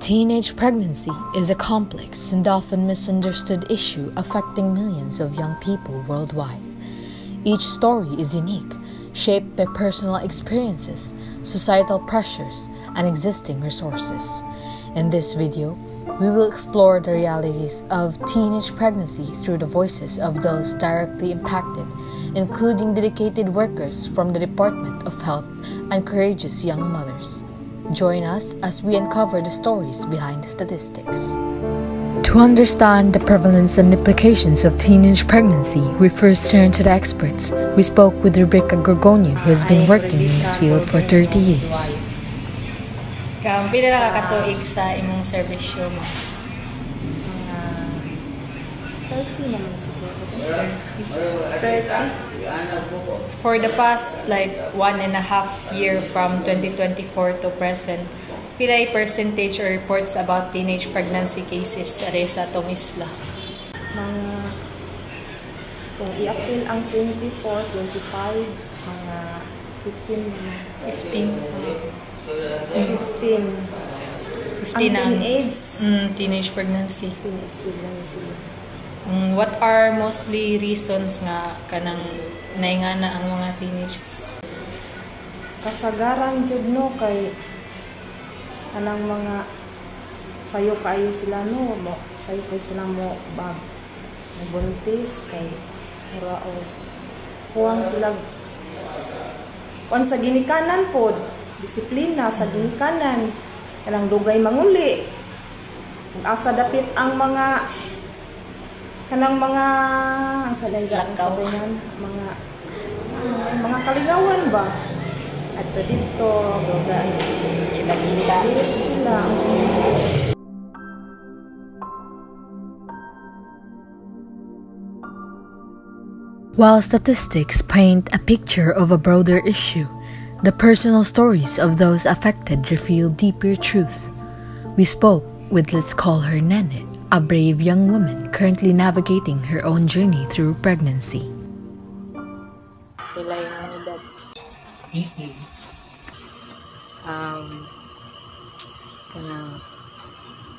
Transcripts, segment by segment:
Teenage pregnancy is a complex and often misunderstood issue affecting millions of young people worldwide. Each story is unique, shaped by personal experiences, societal pressures, and existing resources. In this video, we will explore the realities of teenage pregnancy through the voices of those directly impacted, including dedicated workers from the Department of Health and courageous young mothers. Join us as we uncover the stories behind the statistics. To understand the prevalence and implications of teenage pregnancy, we first turn to the experts. We spoke with Rebecca Gorgonio, who has been working in this field for 30 years. Pila na kakatuig sa imong serbisyo mo? 30 naman siguro. 30. For the past 1.5 year from 2024 to present, pilay percentage or reports about teenage pregnancy cases sa atong isla? Kung i-appeal ang 24, 25, mga 15 naman. 15? 15 na ang teenage. Teenage pregnancy. Teenage pregnancy. What are mostly reasons nga kanang naingana ang mga teenagers? Kasagaran jud no kay kanang mga sayo kayo sila no mo sayo kayo sila mo bag buntis kay mura o huwang sila kuan sa ginikanan pod disiplina sa ginikanan kanang dugay manguli asa dapit ang mga kanang mga ang salayang sabayan mga kaligawan ba adto dito dugay kita sila. While statistics paint a picture of a broader issue, the personal stories of those affected reveal deeper truths. We spoke with, let's call her Nene, a brave young woman currently navigating her own journey through pregnancy. Pila yung edad? 18.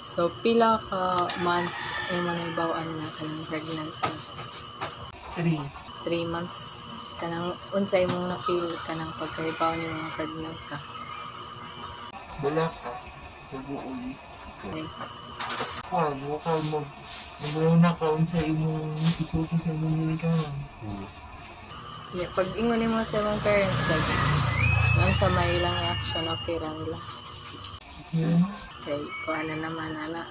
So, pila ka months ay mo naibawaan na kanang pregnant ka? 3 months. Kanang unsay mo na-feel kanang pagkaibaw ni mga pregnant ka? Wala ka. Nag-uuli. Okay. Wakal mo. Nagulaw na ka unsay imong isuti sa mga ka. Yeah, pag ingon mo sa mga parents, lang sa may ilang reaction, okay lang nila. Yeah. Okay, kuha na naman, ana.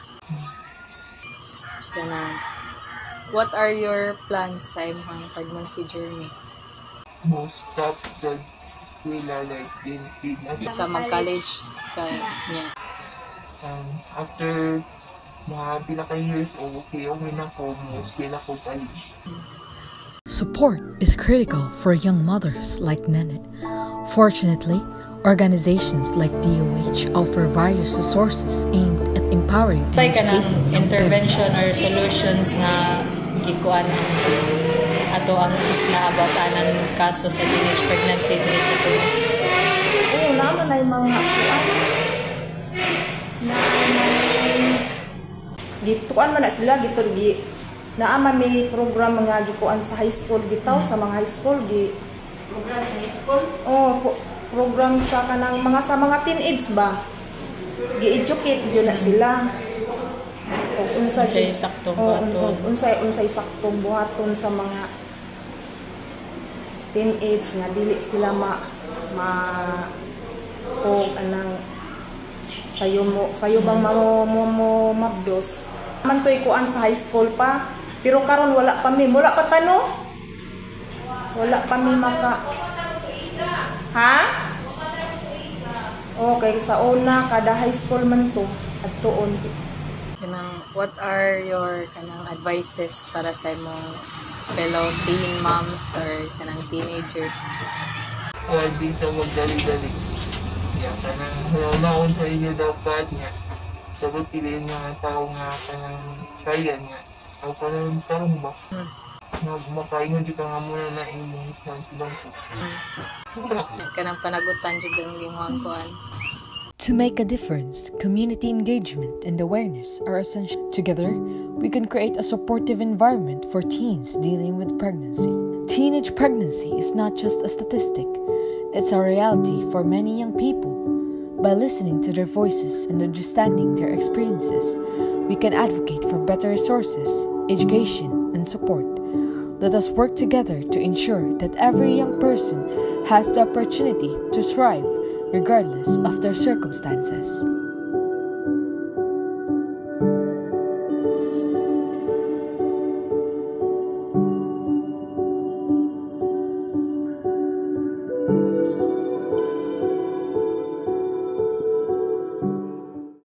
What are your plans sa imong pregnancy journey? Most stop the school like din Sa mag-college ka niya. After mga pila ka years okay na ko most pila ko college. Support is critical for young mothers like Nene. Fortunately, organizations like DOH offer various resources aimed at empowering and Kanang educating young intervention parents. or solutions nga gikuan ato ang isla about anang kaso sa teenage pregnancy diri sa tulo. Oo naman ay mga kuan gituan man na sila gitud gi naama may program mga gikuan sa high school bitaw sa mga high school Program sa school? Program sa kanang mga teenage ba gi-educate jud na sila Unsay saktong buhaton. unsay saktong buhaton sa mga teenage nga dili sila anang sayo bang mo mabdos man toy kuan sa high school pa pero karon wala pa mi maka okay sa una kada high school man to adtuon. What are your advices para sa imong fellow teen moms or teenagers? Di sa magdali-dali. Yeah, naon sa inyo dapat nga. Dapat piliin mga tao nga kaya nga. O tarong ba? Makaingon di ka nga muna na imong silang po. Kanang panagutan jud ang gimuhang kuan. To make a difference, community engagement and awareness are essential. Together, we can create a supportive environment for teens dealing with pregnancy. Teenage pregnancy is not just a statistic, it's a reality for many young people. By listening to their voices and understanding their experiences, we can advocate for better resources, education, and support. Let us work together to ensure that every young person has the opportunity to thrive regardless of their circumstances.